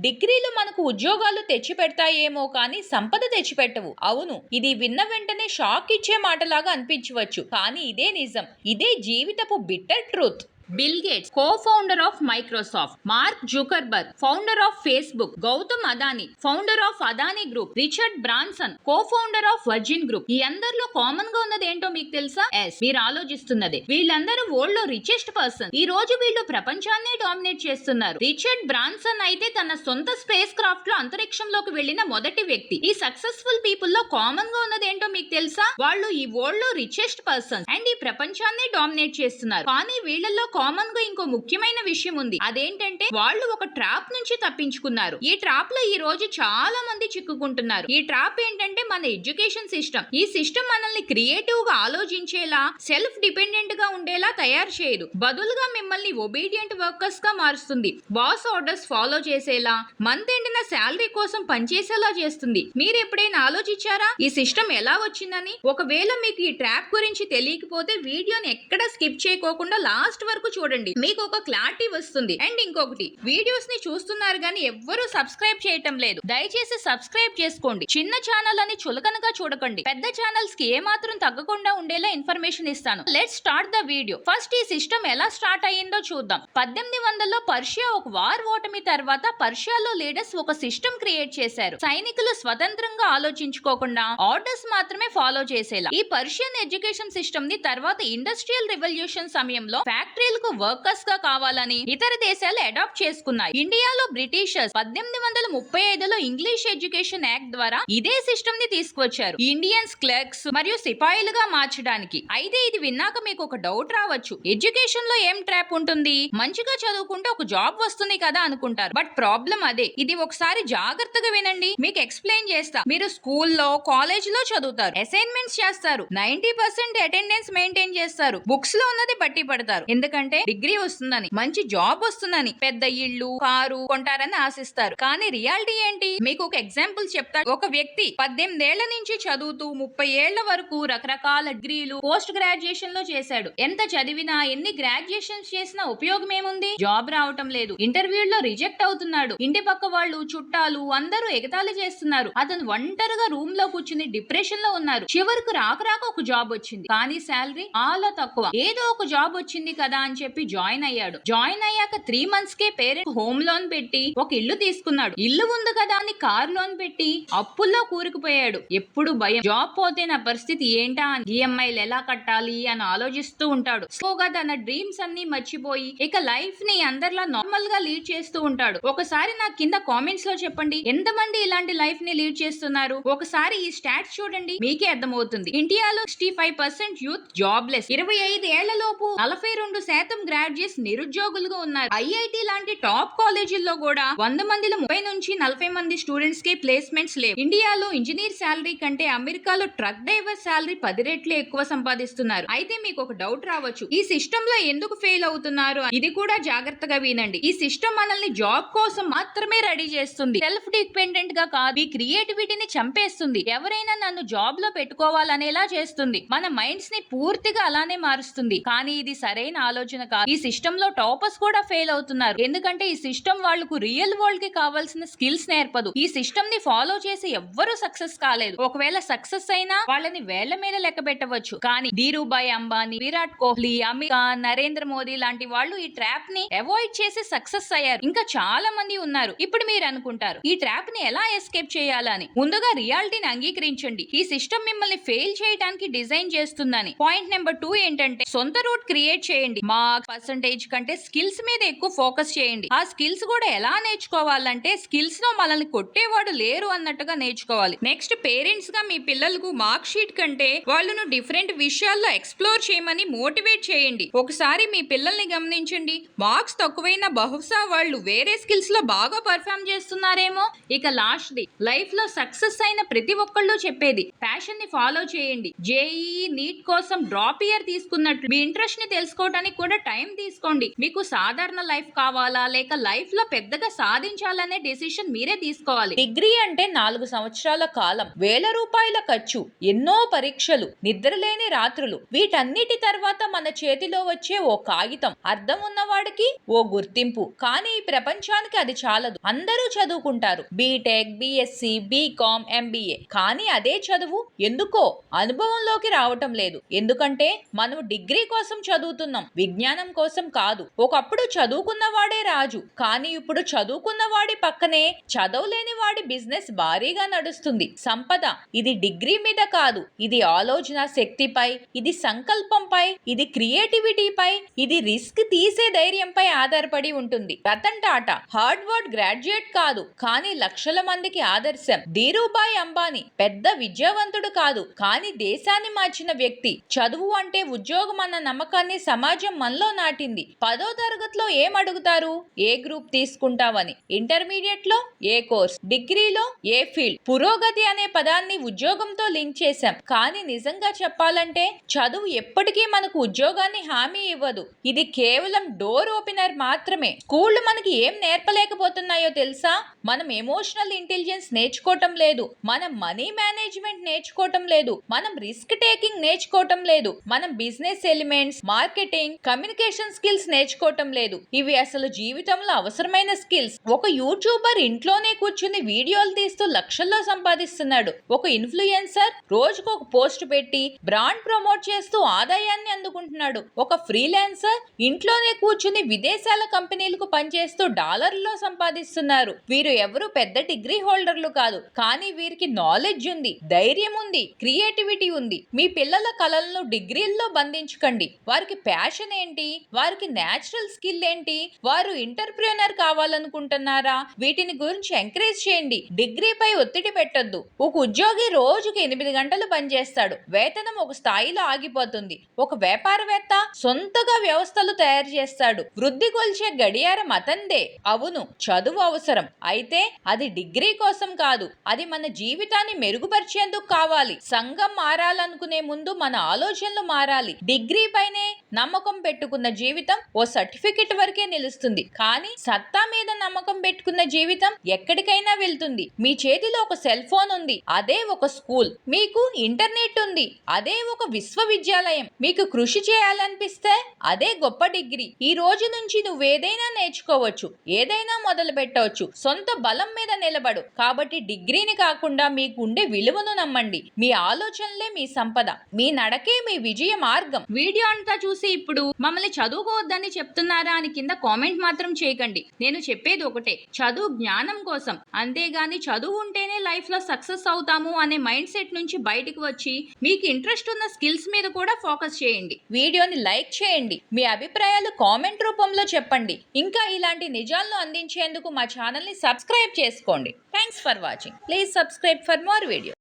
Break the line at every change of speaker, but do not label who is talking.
డిగ్రీలు మనకు ఉద్యోగాలు తెచ్చిపెడతాయేమో కానీ సంపద తెచ్చిపెట్టవు. అవును, ఇది విన్న వెంటనే షాక్ ఇచ్చే మాటలాగా అనిపించవచ్చు, కానీ ఇదే నిజం. ఇదే జీవితపు bitter truth. Bill Gates, co-founder of Microsoft, Mark Zuckerberg, founder of Facebook, Gautam Adani, founder of Adani group, Richard Branson, co-founder of Virgin group. ఈ అందరిలో కామన్ గా ఉన్నది ఏంటో మీకు తెలుసా? మీరు ఆలోచిస్తున్నదే. వీళ్ళందరూ వరల్డ్ లో రిచెస్ట్ పర్సన్. ఈ రోజు వీళ్ళు ప్రపంచాన్ని డామినేట్ చేస్తున్నారు. రిచర్డ్ బ్రాన్సన్ అయితే తన సొంత స్పేస్ క్రాఫ్ట్ లో అంతరిక్షంలోకి వెళ్లిన మొదటి వ్యక్తి. ఈ సక్సెస్ఫుల్ పీపుల్ లో కామన్ గా ఉన్నది ఏంటో మీకు తెలుసా? వాళ్ళు ఈ వరల్డ్ లో రిచెస్ట్ పర్సన్ అండ్ ఈ ప్రపంచాన్ని డామినేట్ చేస్తున్నారు. కానీ వీళ్ళల్లో కామన్ గా ఇంకో ముఖ్యమైన విషయం ఉంది. అదేంటంటే వాళ్ళు ఒక ట్రాప్ నుంచి తప్పించుకున్నారు. ఈ ట్రాప్ లో ఈ రోజు చాలా మంది చిక్కుకుంటున్నారు. ఈ ట్రాప్ ఏంటంటే మన ఎడ్యుకేషన్ సిస్టమ్. ఈ సిస్టమ్ మనల్ని క్రియేటివ్ గా ఆలోచించేలా, సెల్ఫ్ డిపెండెంట్ గా ఉండేలా తయారు చేయదు. బదులుగా మిమ్మల్ని ఒబీడియంట్ వర్కర్స్ గా మారుస్తుంది. బాస్ ఆర్డర్స్ ఫాలో చేసేలా, మంత్ ఎండిన శాలరీ కోసం పనిచేసేలా చేస్తుంది. మీరు ఎప్పుడైనా ఆలోచించారా ఈ సిస్టమ్ ఎలా వచ్చిందని? ఒకవేళ మీకు ఈ ట్రాప్ గురించి తెలియకపోతే వీడియోని ఎక్కడ స్కిప్ చేయకోకుండా లాస్ట్ వరకు చూడండి. మీకు ఒక క్లారిటీ వస్తుంది. అండ్ ఇంకొకటి, వీడియోస్ ని చూస్తున్నారు కానీ ఎవ్వరూ సబ్స్క్రైబ్ చేయటం లేదు. దయచేసి సబ్స్క్రైబ్ చేసుకోండి. చిన్న ఛానల్ అని చులకనగా చూడకండి. పెద్ద ఛానల్స్ కి ఏమాత్రం తగ్గకుండా ఉండేలా ఇన్ఫర్మేషన్ ఇస్తాను. Let's start the video. First ఈ సిస్టమ్ ఎలా స్టార్ట్ అయ్యిందో చూద్దాం. 1800లో పర్షియా ఒక వార్ ఓటమి తర్వాత పర్షియాలో లీడర్స్ ఒక సిస్టమ్ క్రియేట్ చేశారు. సైనికులు స్వతంత్రంగా ఆలోచించుకోకుండా ఆర్డర్స్ మాత్రమే ఫాలో చేసేలా. ఈ పర్షియన్ ఎడ్యుకేషన్ సిస్టమ్ ని తర్వాత ఇండస్ట్రియల్ రివల్యూషన్ సమయంలో ఫ్యాక్టరీలకు వర్కర్స్ గా కావాలని ఇతర దేశాలు అడాప్ట్ చేసుకున్నాయి. ఇండియాలో బ్రిటిషర్స్ 1835లో ఇంగ్లీష్ ఎడ్యుకేషన్ యాక్ట్ ద్వారా ఇదే సిస్టమ్ ని తీసుకువచ్చారు, ఇండియన్స్ క్లర్క్స్ మరియు సిపాయిలుగా మార్చడానికి. అయితే ఇది విన్నాక మీకు ఒక డౌట్ రావచ్చు, ఎడ్యుకేషన్ లో ఏం ట్రాప్ ఉంటుంది? మంచిగా చదువుకుంటే ఒక జాబ్ వస్తుంది కదా అనుకుంటారు. బట్ ప్రాబ్లం అదే. ఇది ఒకసారి జాగ్రత్తగా వినండి, మీకు ఎక్స్ప్లెయిన్ చేస్తా. మీరు స్కూల్లో, కాలేజ్ లో చదువుతారు, అసైన్మెంట్స్ చేస్తారు, 90% అటెండెన్స్ మెయింటైన్ చేస్తారు, బుక్స్ లో ఉన్నది బట్టి పడతారు. ఎందుకంటే డిగ్రీ వస్తుందని, మంచి జాబ్ వస్తుందని, పెద్ద ఇల్లు, కారు కొంటారని ఆశిస్తారు. కానీ రియాలిటీ ఏంటి? మీకు ఒక ఎగ్జాంపుల్ చెప్తాను. ఒక వ్యక్తి 18 ఏళ్ల నుంచి చదువుతూ 30 ఏళ్ల వరకు రకరకాల డిగ్రీలు, పోస్ట్ గ్రాడ్యుయేషన్ లో చేశాడు. ఎంత చదివినా, ఎన్ని గ్రాడ్యుయేషన్స్ చేసినా ఉపయోగం ఏముంది? జాబ్ రావటం లేదు. ఇంటర్వ్యూల్లో రిజెక్ట్ అవుతున్నాడు. ఇంటి పక్క వాళ్ళు, చుట్టాలు అందరూ ఎగతాళి చేస్తున్నారు. అతను ఒంటరిగా రూమ్ లో కూర్చుని డిప్రెషన్ లో ఉన్నారు. చివరకు రాక ఒక జాబ్ వచ్చింది, కానీ శాలరీ చాలా తక్కువ. ఏదో ఒక జాబ్ వచ్చింది కదా అని చెప్పి జాయిన్ అయ్యాడు. జాయిన్ అయ్యాక 3 months కే పేరెంట్ హోమ్ లోన్ పెట్టి ఒక ఇల్లు తీసుకున్నాడు. ఇల్లు ఉంది కదా అని కార్ లోన్ పెట్టి అప్పుల్లో కూరుకుపోయాడు. ఎప్పుడు భయం, జాబ్ పోతే నా పరిస్థితి ఏంటా అని, ఈఎంఐలు ఎలా కట్టాలి అని ఆలోచిస్తూ ఉంటాడు. స్లోగా తన డ్రీమ్స్ అన్ని మర్చిపోయి ఇక లైఫ్ ని అందరిలా నార్మల్ గా లీడ్ చేస్తూ ఉంటాడు. ఒకసారి నా కింద కామెంట్స్ లో చెప్పండి, ఎంతమంది ఇలాంటి లైఫ్ ని లీడ్ చేస్తున్నారు? ఒకసారి ఈ స్టాట్స్ చూడండి, మీకే అర్థమవుతుంది. ఇండియాలో 65% యూత్ జాబ్లెస్. 25 ఏళ్లలోపు 42% గ్రాడ్యుయేట్స్ నిరుద్యోగులుగా ఉన్నారు. ఐఐటి లాంటి టాప్ కాలేజీల్లో కూడా 100 మందిలో 30 నుంచి 40 మంది స్టూడెంట్స్ కి ప్లేస్మెంట్స్ లేవు. ఇండియాలో ఇంజనీర్ శాలరీ కంటే అమెరికాలో ట్రక్ డ్రైవర్ శాలరీ 10 రెట్లు ఎక్కువ సంపాదిస్తున్నారు. అయితే మీకు ఒక డౌట్ రావచ్చు, ఈ సిస్టమ్ లో ఎందుకు ఫెయిల్ అవుతున్నారు? ఇది కూడా జాగ్రత్తగా వినండి. ఈ సిస్టమ్ మనల్ని జాబ్ కోసం మాత్రమే రెడీ చేస్తుంది, సెల్ఫ్ డిపెండెంట్ గా కాదు. ఈ క్రియేటివిటీని చంపేస్తుంది. ఎవరైనా నన్ను జాబ్ లో పెట్టుకోవాలనేలా చేస్తుంది. మన మైండ్స్ ని పూర్తిగా అలానే మారుస్తుంది. కానీ ఇది సరైన ఆలోచన కాదు. ఈ సిస్టమ్ లో టాపర్స్ కూడా ఫెయిల్ అవుతున్నారు. ఎందుకంటే ఈ సిస్టమ్ వాళ్ళకు రియల్ వరల్డ్ కి కావాల్సిన స్కిల్స్ నేర్పదు. ఈ సిస్టమ్ ని ఫాలో చేసి ఎవ్వరూ సక్సెస్ కాలేదు. ఒకవేళ సక్సెస్ అయినా వాళ్ళని వేళ్ల మీద లెక్క పెట్టవచ్చు. కానీ ధీరుభాయ్ అంబానీ, విరాట్ కోహ్లీ, అమిత్ షా, నరేంద్ర మోదీ లాంటి వాళ్ళు ఈ ట్రాప్ ని అవాయిడ్ చేసి సక్సెస్ అయ్యారు. ఇంకా చాలా మంది ఉన్నారు. ఇప్పుడు మీరు అనుకుంటారు, ఈ ట్రాప్ ని ఎలా ఎస్కేప్ చేయాలని? ముందుగా రియాలిటీని అంగీకరించండి. ఈ సిస్టమ్ మిమ్మల్ని ఫెయిల్ చేయడానికి డిజైన్ చేస్తుందని. పాయింట్ నెంబర్ 2 ఏంటంటే, సొంత రూట్ క్రియేట్ చేయండి. మార్క్స్, పర్సంటేజ్ కంటే స్కిల్స్ మీద ఎక్కువ ఫోకస్ చేయండి. ఆ స్కిల్స్ కూడా ఎలా నేర్చుకోవాలంటే, స్కిల్స్ లో మనల్ని కొట్టేవాడు లేరు అన్నట్టుగా నేర్చుకోవాలి. నెక్స్ట్, పేరెంట్స్ గా మీ పిల్లలకు మార్క్ షీట్ కంటే వాళ్ళను డిఫరెంట్ విషయాల్లో ఎక్స్ప్లోర్ చేయమని మోటివేట్ చేయండి. ఒకసారి మీ పిల్లల్ని గమనించండి, మార్క్స్ తక్కువైనా బహుశా వాళ్ళు వేరే స్కిల్స్ లో బాగా పర్ఫార్మ్ చేస్తున్నారేమో. ఇక లాస్ట్ ది, లైఫ్ లో సక్సెస్ అయిన ప్రతి ఒక్కళ్ళు చెప్పేది, ప్యాషన్ ని ఫాలో చేయండి. జేఈఈ, నీట్ కోసం డ్రాప్ ఇయర్ తీసుకున్నట్లు మీ ఇంట్రెస్ట్ ని తెలుసుకోవడానికి కూడా ఇక్కడ టైం తీసుకోండి. మీకు సాధారణ లైఫ్ కావాలా లేక లైఫ్ లో పెద్దగా సాధించాలనే డెసిషన్ మీరే తీసుకోవాలి. డిగ్రీ అంటే 4 సంవత్సరాల కాలం, వేల రూపాయల ఖర్చు, ఎన్నో పరీక్షలు, నిద్రలేని రాత్రులు. వీటన్నిటి తర్వాత మన చేతిలో వచ్చే ఓ కాగితం, అర్థం ఉన్నవాడికి ఓ గుర్తింపు. కానీ ఈ ప్రపంచానికి అది చాలదు. అందరూ చదువుకుంటారు, బీటెక్, బిఎస్సి, బీకామ్, ఎంబీఏ. కానీ అదే చదువు ఎందుకో అనుభవంలోకి రావటం లేదు. ఎందుకంటే మనం డిగ్రీ కోసం చదువుతున్నాం, విజ్ఞానం కోసం కాదు. ఒకప్పుడు చదువుకున్నవాడే రాజు, కానీ ఇప్పుడు చదువుకున్నవాడి పక్కనే చదవలేని వాడి బిజినెస్ భారీగా నడుస్తుంది. సంపద ఇది డిగ్రీ మీద కాదు, ఇది ఆలోచన శక్తిపై, ఇది సంకల్పంపై, ఇది క్రియేటివిటీపై, ఇది రిస్క్ తీసే ధైర్యంపై ఆధారపడి ఉంటుంది. రతన్ టాటా హార్డ్వర్డ్ గ్రాడ్యుయేట్ కాదు, కానీ లక్షల మందికి ఆదర్శం. ధీరుభాయ్ అంబానీ పెద్ద విద్యావంతుడు కాదు, కానీ దేశాన్ని మార్చిన వ్యక్తి. చదువు అంటే ఉద్యోగం అన్న నమ్మకాన్ని సమాజం మనలో నాటింది. 10వ తరగతిలో ఏం అడుగుతారు? ఏ గ్రూప్ తీసుకుంటావని. ఇంటర్మీడియట్ లో ఏ కోర్స్, డిగ్రీలో ఏ ఫీల్డ్. పురోగతి అనే పదాన్ని ఉద్యోగంతో లింక్ చేశాం. కానీ నిజంగా చెప్పాలంటే చదువు ఎప్పటికీ మనకు ఉద్యోగాన్ని హామీ ఇవ్వదు. ఇది కేవలం డోర్ ఓపెనర్ మాత్రమే. స్కూళ్లు మనకి ఏం నేర్పలేకపోతున్నాయో తెలుసా? మనం ఎమోషనల్ ఇంటెలిజెన్స్ నేర్చుకోవటం లేదు, మనం మనీ మేనేజ్మెంట్ నేర్చుకోవటం లేదు, మనం రిస్క్ టేకింగ్ నేర్చుకోవటం లేదు, మనం business elements, marketing, communication skills నేర్చుకోవటం లేదు. ఇవి అసలు జీవితంలో అవసరమైన స్కిల్స్. ఒక యూట్యూబర్ ఇంట్లోనే కూర్చుని వీడియోలు తీస్తూ లక్షల్లో సంపాదిస్తున్నాడు. ఒక ఇన్ఫ్లుయెన్సర్ రోజుకు ఒక పోస్ట్ పెట్టి బ్రాండ్ ప్రమోట్ చేస్తూ ఆదాయాన్ని అందుకుంటున్నాడు. ఒక ఫ్రీలాన్సర్ ఇంట్లోనే కూర్చుని విదేశాల కంపెనీలకు పనిచేస్తూ డాలర్లలో సంపాదిస్తున్నారు. వీరు ఎవరు పెద్ద డిగ్రీ హోల్డర్లు కాదు, కానీ వీరికి నాలెడ్జ్ ఉంది, ధైర్యం ఉంది, క్రియేటివిటీ ఉంది. మీ పిల్లల కలలను డిగ్రీల్లో బంధించకండి. వారికి ప్యాషన్ ఏంటి, వారికి నేచురల్ స్కిల్ ఏంటి, వారు ఎంటర్‌ప్రెన్యూర్ కావాలనుకుంటున్నారా, వీటిని గురించి ఎంకరేజ్ చేయండి. డిగ్రీపై ఒత్తిడి పెట్టొద్దు. ఒక ఉద్యోగి రోజుకి 8 గంటలు పనిచేస్తాడు, వేతనం ఒక స్థాయిలో ఆగిపోతుంది. ఒక వ్యాపారవేత్త సొంతగా వ్యవస్థలు తయారు చేస్తాడు, వృద్ధి కొల్చే గడియారం అతందే. అవును, చదువు అవసరం, అయితే అది డిగ్రీ కోసం కాదు, అది మన జీవితాన్ని మెరుగుపరిచేందుకు కావాలి. సంఘం మారాలనుకునే ముందు మన ఆలోచనలు మారాలి. డిగ్రీ పైనే నమ్మకం పెట్టుకున్న జీవితం ఓ సర్టిఫికెట్ వరకే నిలుస్తుంది, కానీ సత్తా మీద నమ్మకం పెట్టుకున్న జీవితం ఎక్కడికైనా వెళ్తుంది. మీ చేతిలో ఒక సెల్ ఫోన్ ఉంది, అదే ఒక స్కూల్. మీకు ఇంటర్నెట్ ఉంది, అదే ఒక విశ్వవిద్యాలయం. మీకు కృషి చేయాలనిపిస్తే అదే గొప్ప డిగ్రీ. ఈ రోజు నుంచి నువ్వేదైనా నేర్చుకోవచ్చు, ఏదైనా మొదలు పెట్టవచ్చు. సొంత బలం మీద నిలబడు. కాబట్టి డిగ్రీని కాకుండా మీకు ఉండే విలువను నమ్మండి. మీ ఆలోచనలే మీ సంపద, మీ నడకే మీ విజయ మార్గం. వీడియో అంతా చూసి ఇప్పుడు మమ్మల్ని చదువుకోవద్దని చెప్తున్నారా అని కింద కామెంట్ మాత్రం చేయకండి. నేను చెప్పేది ఒకటే, చదువు జ్ఞానం కోసం, అంతేగాని చదువు ఉంటేనే లైఫ్ లో సక్సెస్ అవుతాము అనే మైండ్ సెట్ నుంచి బయటకు వచ్చి మీకు ఇంట్రెస్ట్ ఉన్న స్కిల్స్ మీద కూడా ఫోకస్ చేయండి. వీడియోని లైక్ చేయండి, మీ అభిప్రాయాలు కామెంట్ రూపంలో చెప్పండి. ఇంకా ఇలాంటి నిజాలను అందించేందుకు మా ఛానల్ ని సబ్స్క్రైబ్ చేసుకోండి. Thanks for watching. Please subscribe for more video.